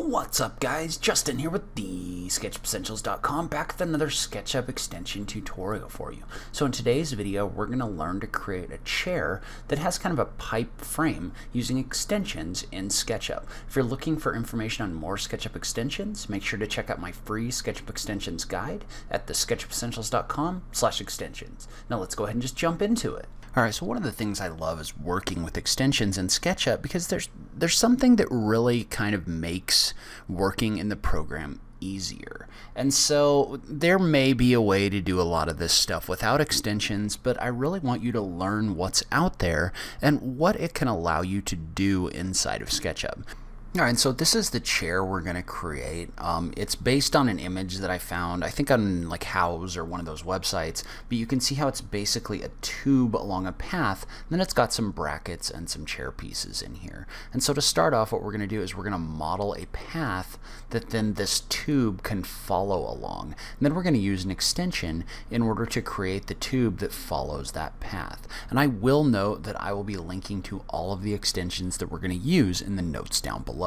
What's up guys, Justin here with TheSketchUpEssentials.com, back with another SketchUp extension tutorial for you. So in today's video we're going to learn to create a chair that has kind of a pipe frame using extensions in SketchUp. If you're looking for information on more SketchUp extensions, make sure to check out my free SketchUp extensions guide at TheSketchUpEssentials.com/extensions. Now let's go ahead and just jump into it. Alright, so one of the things I love is working with extensions in SketchUp because there's something that really kind of makes working in the program easier. And so there may be a way to do a lot of this stuff without extensions, but I really want you to learn what's out there and what it can allow you to do inside of SketchUp. Alright, so this is the chair we're going to create. It's based on an image that I found, I think on like House or one of those websites, but you can see how it's basically a tube along a path, and then it's got some brackets and some chair pieces in here. And so to start off, what we're going to do is we're going to model a path that then this tube can follow along. And then we're going to use an extension in order to create the tube that follows that path. And I will note that I will be linking to all of the extensions that we're going to use in the notes down below.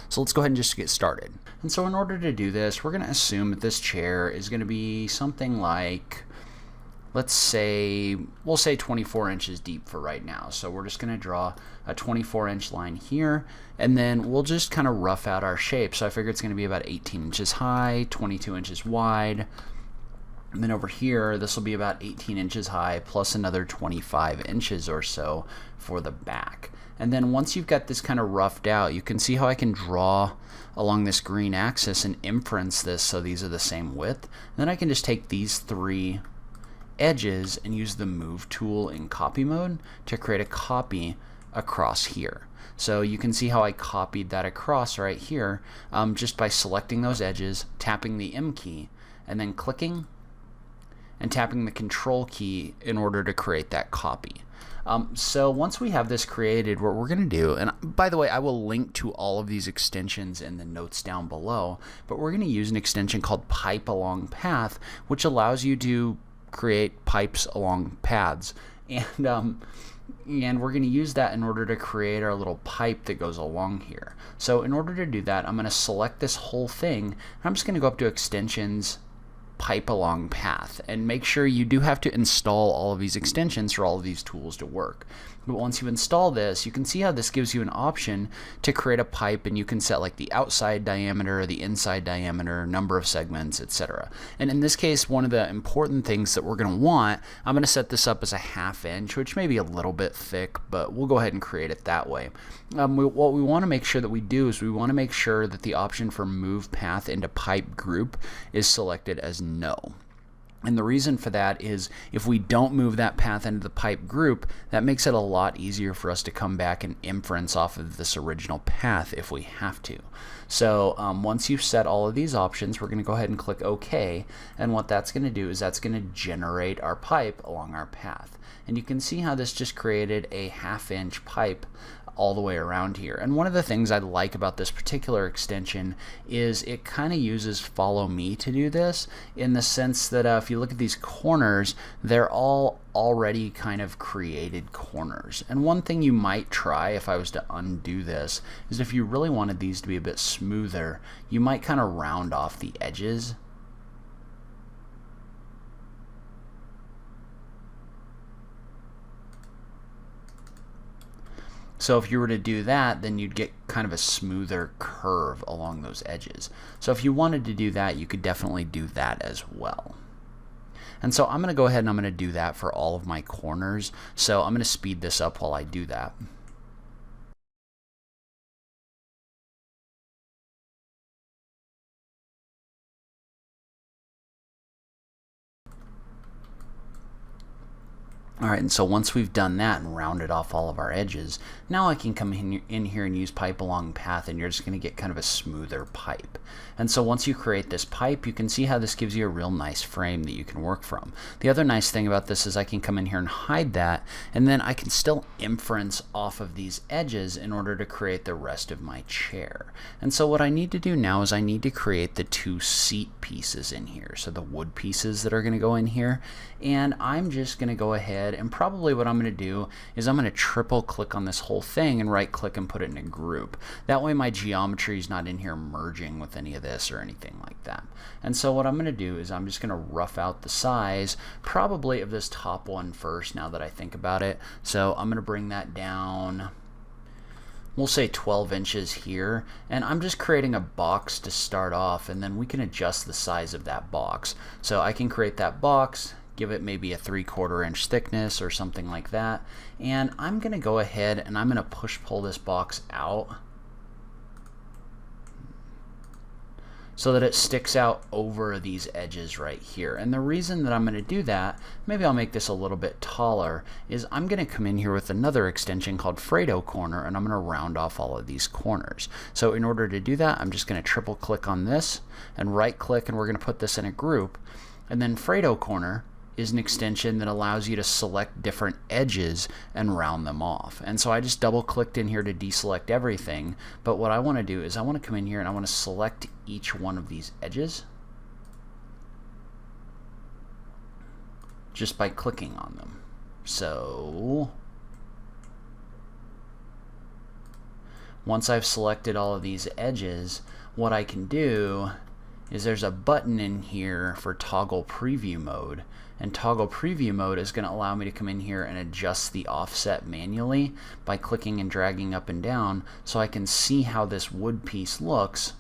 So let's go ahead and just get started. And so in order to do this, we're going to assume that this chair is going to be something like, we'll say 24 inches deep for right now. So we're just going to draw a 24-inch line here, and then we'll just kind of rough out our shape. So I figure it's going to be about 18 inches high, 22 inches wide. And then over here, this will be about 18 inches high plus another 25 inches or so for the back. And then once you've got this kind of roughed out, you can see how I can draw along this green axis and inference this so these are the same width. And then I can just take these three edges and use the move tool in copy mode to create a copy across here. So you can see how I copied that across right here just by selecting those edges, tapping the M key, and then clicking and tapping the Control key in order to create that copy. So once we have this created, what we're going to do, and by the way, I will link to all of these extensions in the notes down below, but we're going to use an extension called Pipe Along Path, which allows you to create pipes along paths. And we're going to use that in order to create our little pipe that goes along here. So in order to do that, I'm going to select this whole thing, and I'm just going to go up to Extensions, Pipe Along Path, and make sure you do have to install all of these extensions for all of these tools to work. But once you install this, you can see how this gives you an option to create a pipe, and you can set like the outside diameter, the inside diameter, number of segments, etc. And in this case, one of the important things that we're going to want, I'm going to set this up as a 1/2 inch, which may be a little bit thick, but we'll go ahead and create it that way. What we want to make sure that we do is we want to make sure that the option for move path into pipe group is selected as no. And the reason for that is if we don't move that path into the pipe group, that makes it a lot easier for us to come back and inference off of this original path if we have to. So once you've set all of these options, we're going to go ahead and click OK, and what that's going to do is that's going to generate our pipe along our path. And you can see how this just created a 1/2 inch pipe all the way around here. And one of the things I like about this particular extension is it kind of uses follow me to do this, in the sense that if you look at these corners, they're all already kind of created corners. And one thing you might try if I was to undo this is if you really wanted these to be a bit smoother, you might kind of round off the edges. So if you were to do that, then you'd get kind of a smoother curve along those edges. So if you wanted to do that, you could definitely do that as well. And so I'm going to go ahead and I'm going to do that for all of my corners. So I'm going to speed this up while I do that. Alright, and so once we've done that and rounded off all of our edges, now I can come in here and use Pipe Along Path, and you're just going to get kind of a smoother pipe. And so once you create this pipe, you can see how this gives you a real nice frame that you can work from. The other nice thing about this is I can come in here and hide that, and then I can still inference off of these edges in order to create the rest of my chair. And so what I need to do now is I need to create the 2 seat pieces in here, so the wood pieces that are going to go in here, and I'm just going to go ahead and probably what I'm going to do is I'm going to triple click on this whole thing and right click and put it in a group. That way my geometry is not in here merging with any of this or anything like that. And so what I'm going to do is I'm just going to rough out the size probably of this top one first now that I think about it. So I'm going to bring that down, we'll say 12 inches here, and I'm just creating a box to start off, and then we can adjust the size of that box. So I can create that box, give it maybe a 3/4 inch thickness or something like that, and I'm going to go ahead and I'm going to push pull this box out so that it sticks out over these edges right here. And the reason that I'm going to do that, maybe I'll make this a little bit taller, is I'm going to come in here with another extension called Fredo Corner, and I'm going to round off all of these corners. So in order to do that, I'm just going to triple click on this and right click, and we're going to put this in a group. And then Fredo Corner is an extension that allows you to select different edges and round them off. And so I just double clicked in here to deselect everything, but what I want to do is I want to come in here and I want to select each one of these edges just by clicking on them. So once I've selected all of these edges, what I can do is there's a button in here for toggle preview mode, and toggle preview mode is going to allow me to come in here and adjust the offset manually by clicking and dragging up and down so I can see how this wood piece looks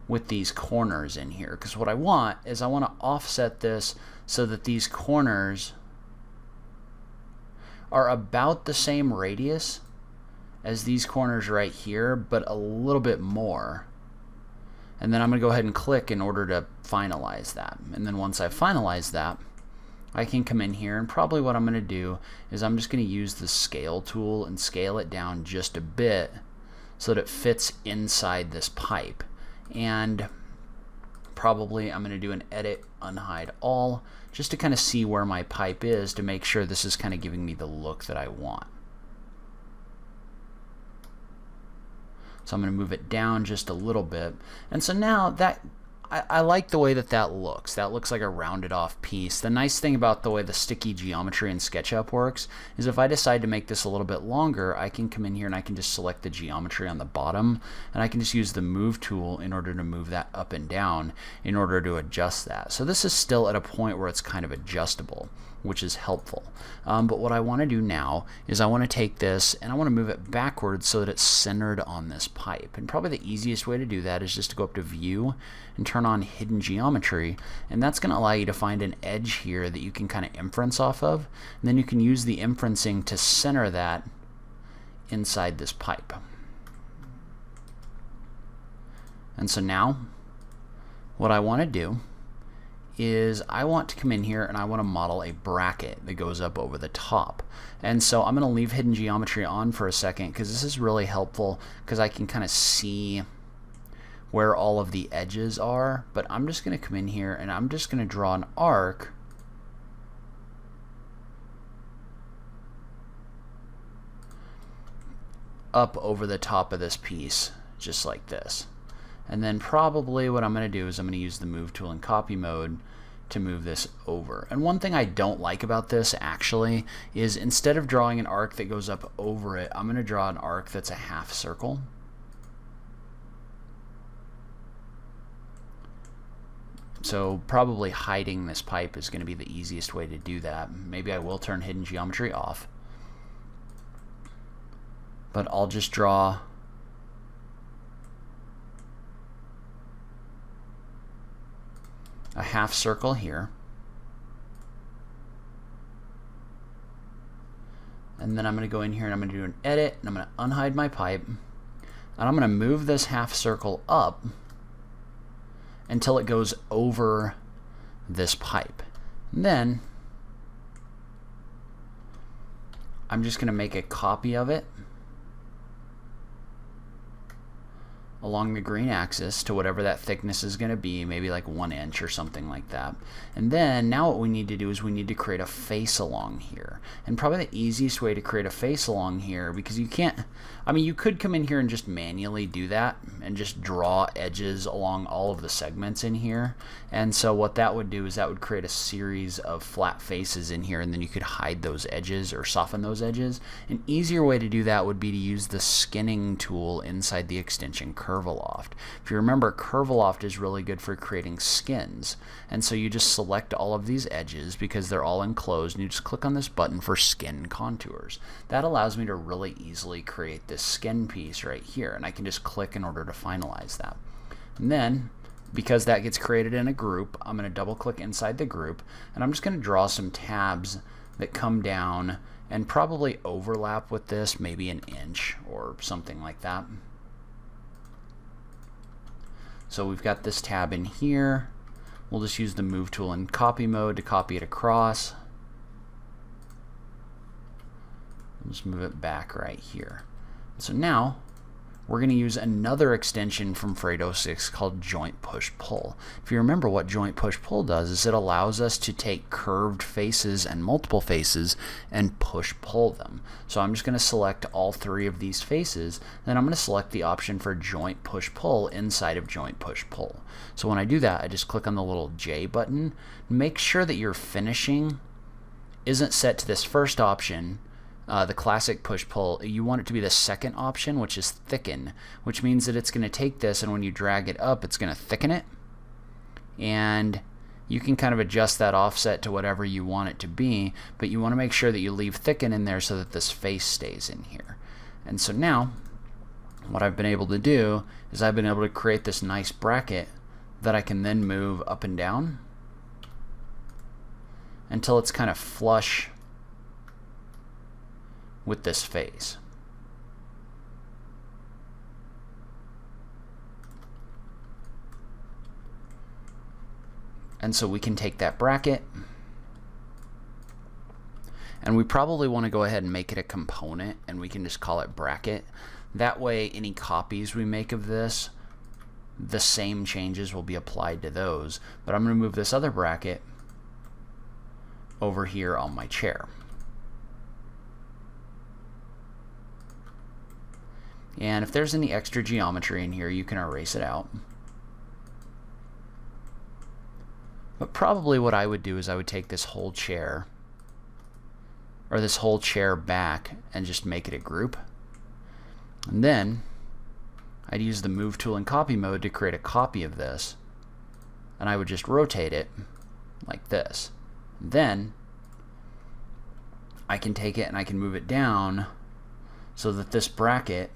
with these corners in here. Because what I want is I want to offset this so that these corners are about the same radius as these corners right here, but a little bit more. And then I'm going to go ahead and click in order to finalize that. And then once I've finalized that, I can come in here, and probably what I'm going to do is I'm just going to use the scale tool and scale it down just a bit so that it fits inside this pipe. And probably I'm going to do an edit, unhide all, just to kind of see where my pipe is to make sure this is kind of giving me the look that I want. So I'm going to move it down just a little bit. And so now that I like the way that that looks. That looks like a rounded off piece. The nice thing about the way the sticky geometry in SketchUp works is if I decide to make this a little bit longer, I can come in here and I can just select the geometry on the bottom, and I can just use the move tool in order to move that up and down in order to adjust that. So this is still at a point where it's kind of adjustable, which is helpful. But what I want to do now is I want to take this and I want to move it backwards so that it's centered on this pipe. And probably the easiest way to do that is just to go up to View and turn on Hidden Geometry, and that's going to allow you to find an edge here that you can kind of inference off of, and then you can use the inferencing to center that inside this pipe. And so now what I want to do is I want to come in here and I want to model a bracket that goes up over the top. And so I'm going to leave Hidden Geometry on for a second because this is really helpful because I can kind of see where all of the edges are. But I'm just going to come in here and I'm just going to draw an arc up over the top of this piece, just like this. And then probably what I'm going to do is I'm going to use the move tool in copy mode to move this over. And one thing I don't like about this actually is instead of drawing an arc that goes up over it, I'm going to draw an arc that's a half circle. So probably hiding this pipe is going to be the easiest way to do that. Maybe I will turn Hidden Geometry off. But I'll just draw a half circle here, and then I'm going to go in here and I'm going to do an edit, and I'm going to unhide my pipe, and I'm going to move this half circle up until it goes over this pipe. And then I'm just going to make a copy of it along the green axis to whatever that thickness is going to be, maybe like 1 inch or something like that. And then now what we need to do is we need to create a face along here. And probably the easiest way to create a face along here, because you can't, I mean, you could come in here and just manually do that and just draw edges along all of the segments in here. And so what that would do is that would create a series of flat faces in here, and then you could hide those edges or soften those edges. An easier way to do that would be to use the skinning tool inside the extension Curveloft. If you remember, Curveloft is really good for creating skins. And so you just select all of these edges because they're all enclosed, and you just click on this button for skin contours. That allows me to really easily create this skin piece right here, and I can just click in order to finalize that. And then, because that gets created in a group, I'm going to double click inside the group, and I'm just going to draw some tabs that come down and probably overlap with this, maybe 1 inch or something like that. So we've got this tab in here. We'll just use the move tool in copy mode to copy it across. We'll just move it back right here. So now we're going to use another extension from Fredo 6 called Joint Push Pull. If you remember, what Joint Push Pull does is it allows us to take curved faces and multiple faces and push pull them. So I'm just going to select all 3 of these faces, then I'm going to select the option for Joint Push Pull inside of Joint Push Pull. So when I do that, I just click on the little J button. Make sure that your finishing isn't set to this first option, the classic push-pull. You want it to be the second option, which is thicken, which means that it's going to take this, and when you drag it up, it's going to thicken it. And you can kind of adjust that offset to whatever you want it to be, but you want to make sure that you leave thicken in there so that this face stays in here. And so now, what I've been able to do is I've been able to create this nice bracket that I can then move up and down until it's kind of flush with this face. And so we can take that bracket, and we probably want to go ahead and make it a component, and we can just call it bracket. That way any copies we make of this, the same changes will be applied to those. But I'm going to move this other bracket over here on my chair. And if there's any extra geometry in here, you can erase it out. But probably what I would do is I would take this whole chair, or this whole chair back, and just make it a group. And then I'd use the move tool in copy mode to create a copy of this, and I would just rotate it like this. Then I can take it and I can move it down so that this bracket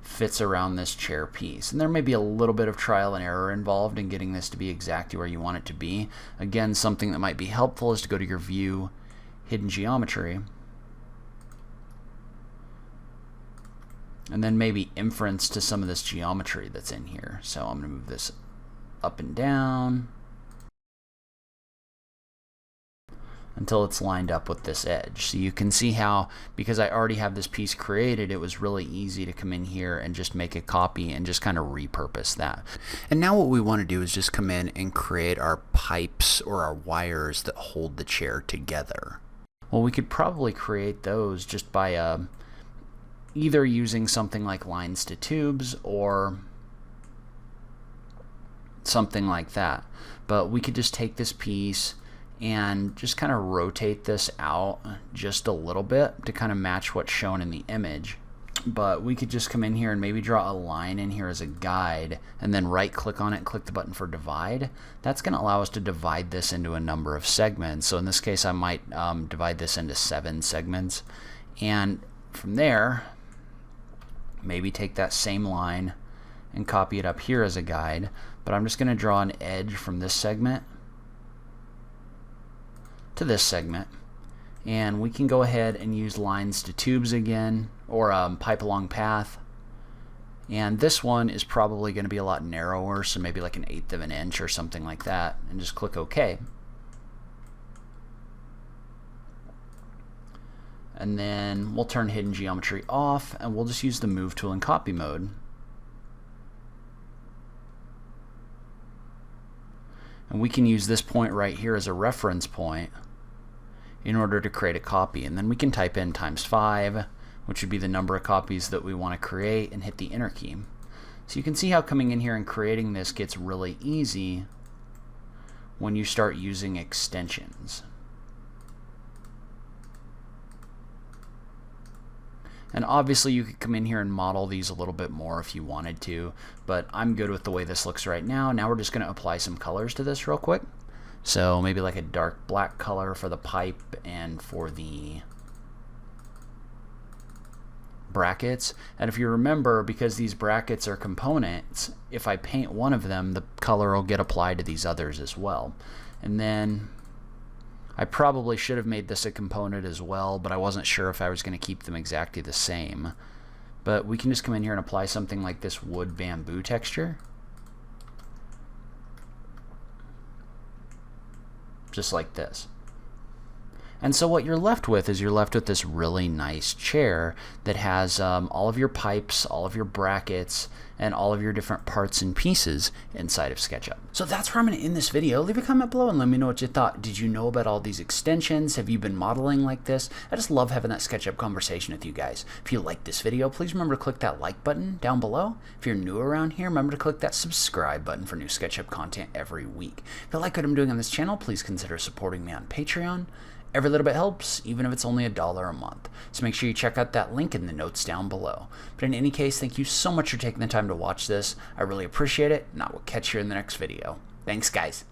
fits around this chair piece. And there may be a little bit of trial and error involved in getting this to be exactly where you want it to be. Again, something that might be helpful is to go to your View, Hidden Geometry, and then maybe inference to some of this geometry that's in here. So I'm going to move this up and down until it's lined up with this edge. So you can see how, because I already have this piece created, it was really easy to come in here and just make a copy and just kind of repurpose that. And now what we want to do is just come in and create our pipes or our wires that hold the chair together. Well, we could probably create those just by either using something like lines to tubes or something like that. But we could just take this piece and just kind of rotate this out just a little bit to kind of match what's shown in the image. But we could just come in here and maybe draw a line in here as a guide, and then right click on it and click the button for divide. That's going to allow us to divide this into a number of segments. So in this case I might divide this into 7 segments, and from there maybe take that same line and copy it up here as a guide. But I'm just going to draw an edge from this segment to this segment, and we can go ahead and use lines to tubes again, or pipe along path. And this one is probably going to be a lot narrower, so maybe like 1/8 of an inch or something like that, and just click OK. And then we'll turn hidden geometry off, and we'll just use the move tool in copy mode. And we can use this point right here as a reference point in order to create a copy. And then we can type in ×5, which would be the number of copies that we want to create, and hit the enter key. So you can see how coming in here and creating this gets really easy when you start using extensions. And obviously you could come in here and model these a little bit more if you wanted to, but I'm good with the way this looks right now. Now we're just going to apply some colors to this real quick. So maybe like a dark black color for the pipe and for the brackets. And if you remember, because these brackets are components, if I paint one of them, the color will get applied to these others as well. And then I probably should have made this a component as well, but I wasn't sure if I was going to keep them exactly the same. But we can just come in here and apply something like this wood bamboo texture. Just like this. And so what you're left with is you're left with this really nice chair that has all of your pipes, all of your brackets, and all of your different parts and pieces inside of SketchUp. So that's where I'm going to end this video. Leave a comment below and let me know what you thought. Did you know about all these extensions? Have you been modeling like this? I just love having that SketchUp conversation with you guys. If you like this video, please remember to click that like button down below. If you're new around here, remember to click that subscribe button for new SketchUp content every week. If you like what I'm doing on this channel, please consider supporting me on Patreon. Every little bit helps, even if it's only $1 a month. So make sure you check out that link in the notes down below. But in any case, thank you so much for taking the time to watch this. I really appreciate it, and I will catch you in the next video. Thanks, guys.